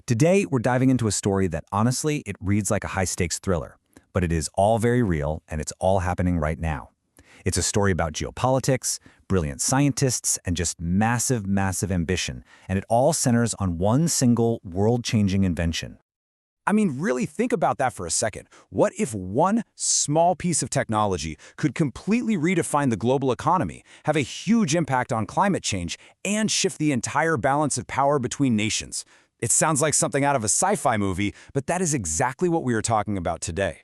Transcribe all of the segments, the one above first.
Today, we're diving into a story that honestly, it reads like a high-stakes thriller, but it is all very real and it's all happening right now. It's a story about geopolitics, brilliant scientists, and just massive, massive ambition, and it all centers on one single world-changing invention. I mean, really think about that for a second. What if one small piece of technology could completely redefine the global economy, have a huge impact on climate change, and shift the entire balance of power between nations? It sounds like something out of a sci-fi movie, but that is exactly what we are talking about today.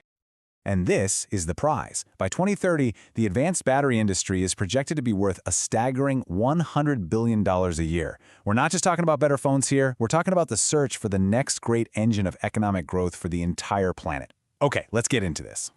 And this is the prize. By 2030, the advanced battery industry is projected to be worth a staggering $100 billion a year. We're not just talking about better phones here, we're talking about the search for the next great engine of economic growth for the entire planet. Okay, let's get into this.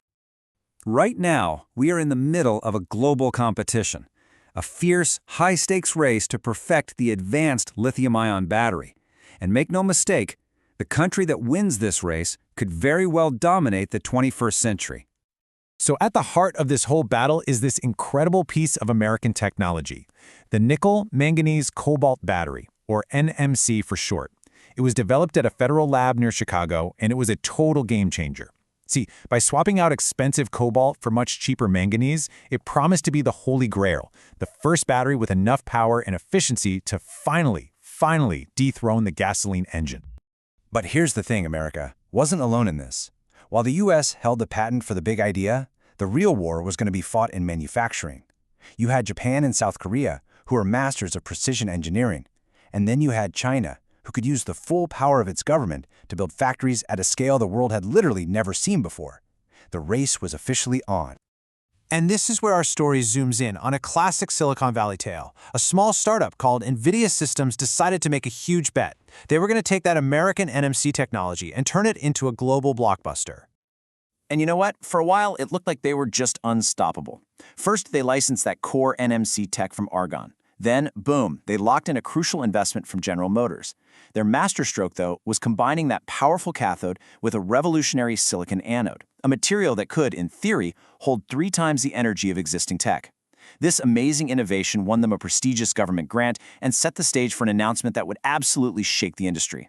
Right now, we are in the middle of a global competition, a fierce, high-stakes race to perfect the advanced lithium-ion battery. And make no mistake, the country that wins this race could very well dominate the 21st century. So at the heart of this whole battle is this incredible piece of American technology, the nickel manganese cobalt battery, or NMC for short. It was developed at a federal lab near Chicago, and it was a total game changer. See, by swapping out expensive cobalt for much cheaper manganese, it promised to be the holy grail, the first battery with enough power and efficiency to finally dethrone the gasoline engine. But here's the thing, America wasn't alone in this. While the US held the patent for the big idea, the real war was going to be fought in manufacturing. You had Japan and South Korea, who were masters of precision engineering. And then you had China, who could use the full power of its government to build factories at a scale the world had literally never seen before. The race was officially on. And this is where our story zooms in on a classic Silicon Valley tale. A small startup called NVIDIA Systems decided to make a huge bet. They were going to take that American NMC technology and turn it into a global blockbuster. And you know what? For a while, it looked like they were just unstoppable. First, they licensed that core NMC tech from Argonne. Then, boom, they locked in a crucial investment from General Motors. Their masterstroke, though, was combining that powerful cathode with a revolutionary silicon anode, a material that could, in theory, hold 3 times the energy of existing tech. This amazing innovation won them a prestigious government grant and set the stage for an announcement that would absolutely shake the industry.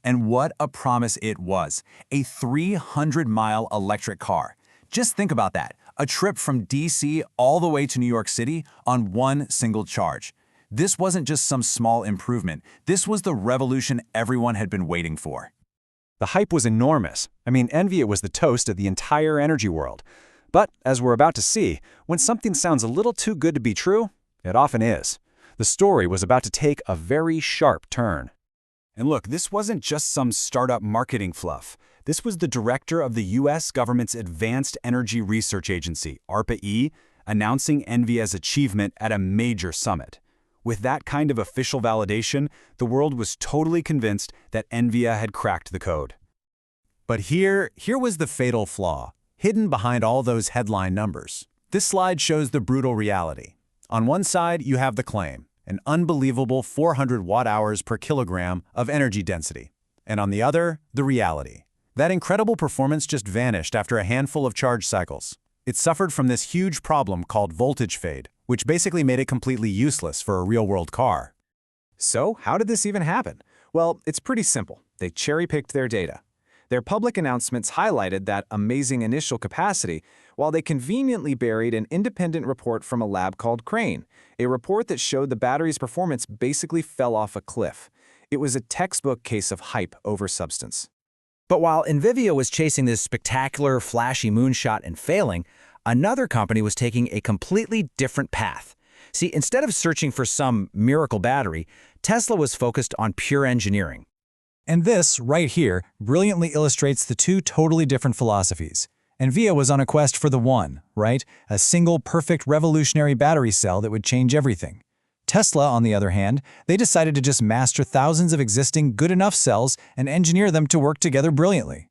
And what a promise it was, a 300-mile electric car. Just think about that, a trip from DC all the way to New York City on one single charge. This wasn't just some small improvement, this was the revolution everyone had been waiting for. The hype was enormous. I mean, NVIDIA was the toast of the entire energy world. But, as we're about to see, when something sounds a little too good to be true, it often is. The story was about to take a very sharp turn. And look, this wasn't just some startup marketing fluff. This was the director of the U.S. government's Advanced Energy Research Agency, ARPA-E, announcing NVIDIA's achievement at a major summit. With that kind of official validation, the world was totally convinced that NVIDIA had cracked the code. But here was the fatal flaw, hidden behind all those headline numbers. This slide shows the brutal reality. On one side, you have the claim, an unbelievable 400 watt-hours per kilogram of energy density. And on the other, the reality. That incredible performance just vanished after a handful of charge cycles. It suffered from this huge problem called voltage fade, which basically made it completely useless for a real-world car. So, how did this even happen? Well, it's pretty simple. They cherry-picked their data. Their public announcements highlighted that amazing initial capacity, while they conveniently buried an independent report from a lab called Crane, a report that showed the battery's performance basically fell off a cliff. It was a textbook case of hype over substance. But while NVIDIA was chasing this spectacular, flashy moonshot and failing, another company was taking a completely different path. See, instead of searching for some miracle battery, Tesla was focused on pure engineering. And this, right here, brilliantly illustrates the two totally different philosophies. NVIDIA was on a quest for the one, right? A single, perfect, revolutionary battery cell that would change everything. Tesla, on the other hand, they decided to just master thousands of existing good-enough cells and engineer them to work together brilliantly.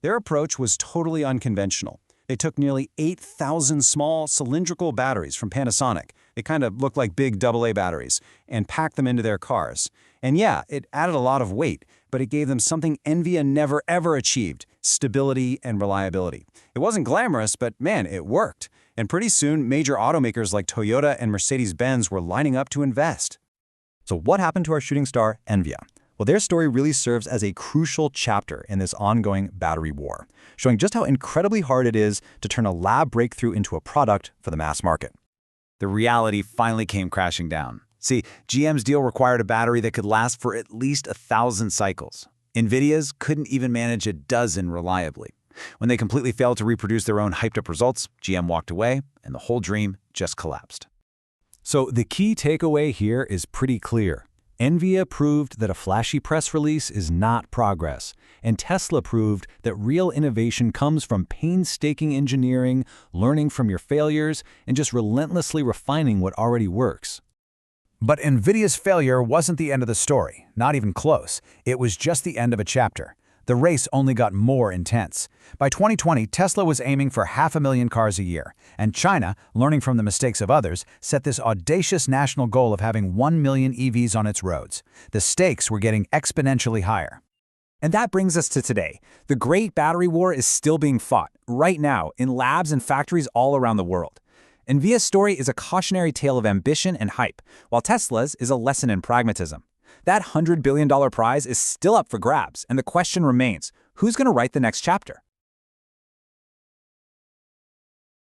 Their approach was totally unconventional. They took nearly 8,000 small cylindrical batteries from Panasonic. They kind of looked like big AA batteries, and packed them into their cars. And yeah, it added a lot of weight, but it gave them something NVIDIA never ever achieved: stability and reliability. It wasn't glamorous, but man, it worked. And pretty soon, major automakers like Toyota and Mercedes-Benz were lining up to invest. So what happened to our shooting star, NVIDIA? Well, their story really serves as a crucial chapter in this ongoing battery war, showing just how incredibly hard it is to turn a lab breakthrough into a product for the mass market. The reality finally came crashing down. See, GM's deal required a battery that could last for at least 1,000 cycles. NVIDIA's couldn't even manage a dozen reliably. When they completely failed to reproduce their own hyped-up results, GM walked away, and the whole dream just collapsed. So the key takeaway here is pretty clear. NVIDIA proved that a flashy press release is not progress, and Tesla proved that real innovation comes from painstaking engineering, learning from your failures, and just relentlessly refining what already works. But NVIDIA's failure wasn't the end of the story, not even close. It was just the end of a chapter. The race only got more intense. By 2020, Tesla was aiming for 500,000 cars a year, and China, learning from the mistakes of others, set this audacious national goal of having 1 million EVs on its roads. The stakes were getting exponentially higher. And that brings us to today. The great battery war is still being fought, right now, in labs and factories all around the world. NVIDIA's story is a cautionary tale of ambition and hype, while Tesla's is a lesson in pragmatism. That $100 billion prize is still up for grabs, and the question remains, who's going to write the next chapter?